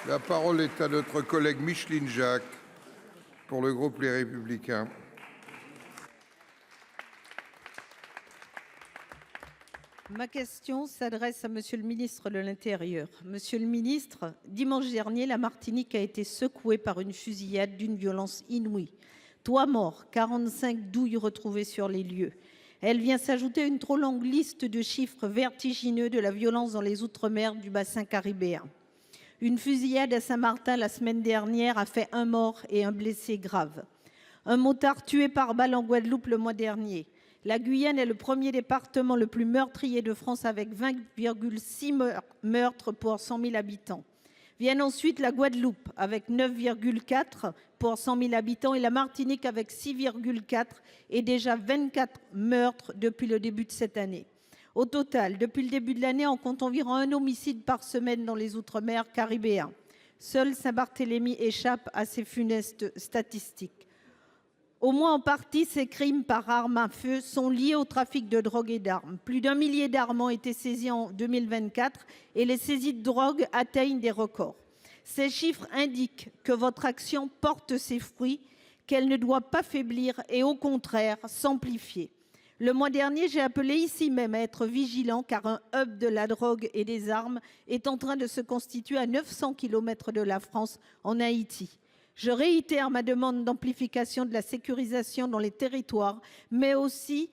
La parole est à notre collègue Micheline Jacques pour le groupe Les Républicains. Ma question s'adresse à Monsieur le ministre de l'Intérieur. Monsieur le ministre, dimanche dernier, la Martinique a été secouée par une fusillade d'une violence inouïe. 3 morts, 45 douilles retrouvées sur les lieux. Elle vient s'ajouter à une trop longue liste de chiffres vertigineux de la violence dans les outre-mer du bassin caribéen. Une fusillade à Saint-Martin la semaine dernière a fait 1 mort et 1 blessé grave. Un motard tué par balle en Guadeloupe le mois dernier. La Guyane est le premier département le plus meurtrier de France avec 20,6 meurtres pour 100 000 habitants. Viennent ensuite la Guadeloupe avec 9,4 pour 100 000 habitants et la Martinique avec 6,4 et déjà 24 meurtres depuis le début de cette année. Au total, depuis le début de l'année, on compte environ 1 homicide par semaine dans les outre-mer caribéens. Seul Saint-Barthélemy échappe à ces funestes statistiques. Au moins en partie, ces crimes par arme à feu sont liés au trafic de drogue et d'armes. Plus d'1 millier d'armes ont été saisies en 2024 et les saisies de drogue atteignent des records. Ces chiffres indiquent que votre action porte ses fruits, qu'elle ne doit pas faiblir et au contraire s'amplifier. Le mois dernier, j'ai appelé ici même à être vigilant car un hub de la drogue et des armes est en train de se constituer à 900 km de la France, en Haïti. Je réitère ma demande d'amplification de la sécurisation dans les territoires, mais aussi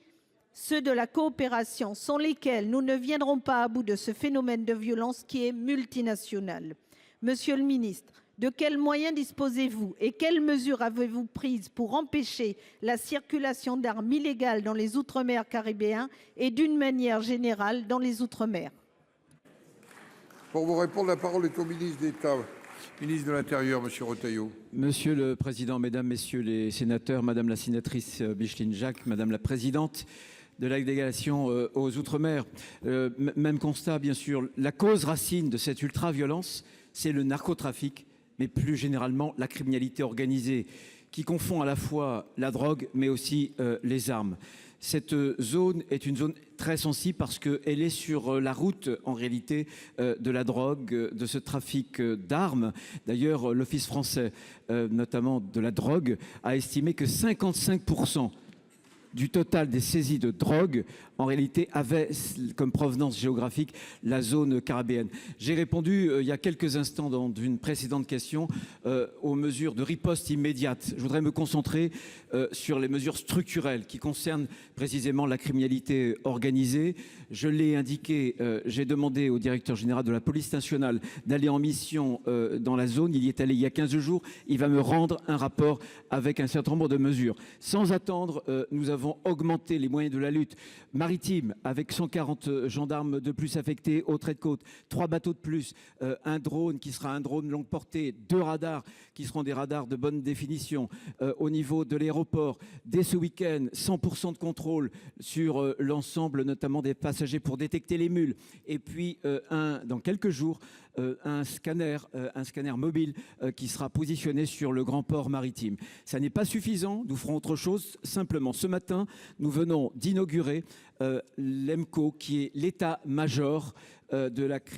ceux de la coopération, sans lesquels nous ne viendrons pas à bout de ce phénomène de violence qui est multinational. Monsieur le ministre, de quels moyens disposez-vous et quelles mesures avez-vous prises pour empêcher la circulation d'armes illégales dans les outre-mer caribéens et d'une manière générale dans les outre-mer? Pour vous répondre, la parole est au ministre d'État, ministre de l'Intérieur, Monsieur Retailleau. Monsieur le Président, Mesdames, Messieurs les sénateurs, Madame la sénatrice Micheline Jacques, Madame la Présidente de la délégation aux Outre-mer, même constat bien sûr, la cause racine de cette ultra-violence, c'est le narcotrafic, mais plus généralement la criminalité organisée, qui confond à la fois la drogue, mais aussi les armes. Cette zone est une zone très sensible parce qu'elle est sur la route, en réalité, de la drogue, de ce trafic d'armes. D'ailleurs, l'Office français, notamment de la drogue, a estimé que 55% du total des saisies de drogue, en réalité, avait comme provenance géographique la zone caribéenne. J'ai répondu il y a quelques instants dans une précédente question aux mesures de riposte immédiate. Je voudrais me concentrer sur les mesures structurelles qui concernent précisément la criminalité organisée. Je l'ai indiqué, j'ai demandé au directeur général de la police nationale d'aller en mission dans la zone. Il y est allé il y a 15 jours. Il va me rendre un rapport avec un certain nombre de mesures. Sans attendre, nous avons augmenté les moyens de la lutte maritime avec 140 gendarmes de plus affectés au trait de côte, 3 bateaux de plus, un drone qui sera un drone longue portée, 2 radars qui seront des radars de bonne définition au niveau de l'aéroport. Dès ce week-end, 100% de contrôle sur l'ensemble notamment des passagers pour détecter les mules. Et puis dans quelques jours, un scanner mobile qui sera positionné sur le grand port maritime. Ça n'est pas suffisant, nous ferons autre chose. Simplement, ce matin, nous venons d'inaugurer l'EMCO, qui est l'état-major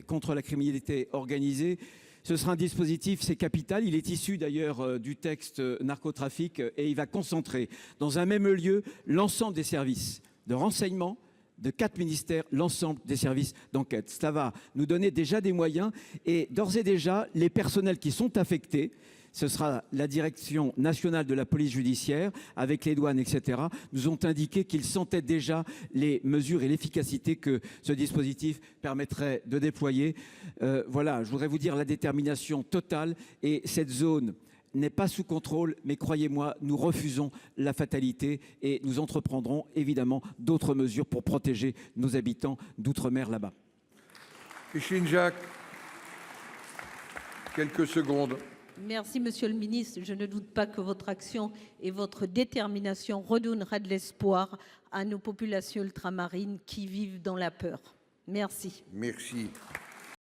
contre la criminalité organisée. Ce sera un dispositif, c'est capital. Il est issu d'ailleurs du texte narcotrafic et il va concentrer dans un même lieu l'ensemble des services de renseignement, de 4 ministères, l'ensemble des services d'enquête. Cela va nous donner déjà des moyens et d'ores et déjà, les personnels qui sont affectés, ce sera la direction nationale de la police judiciaire, avec les douanes, etc., nous ont indiqué qu'ils sentaient déjà les mesures et l'efficacité que ce dispositif permettrait de déployer. Voilà, je voudrais vous dire la détermination totale et cette zone n'est pas sous contrôle, mais croyez-moi, nous refusons la fatalité et nous entreprendrons évidemment d'autres mesures pour protéger nos habitants d'outre-mer là-bas. Micheline Jacques, quelques secondes. Merci, Monsieur le ministre. Je ne doute pas que votre action et votre détermination redonnera de l'espoir à nos populations ultramarines qui vivent dans la peur. Merci. Merci.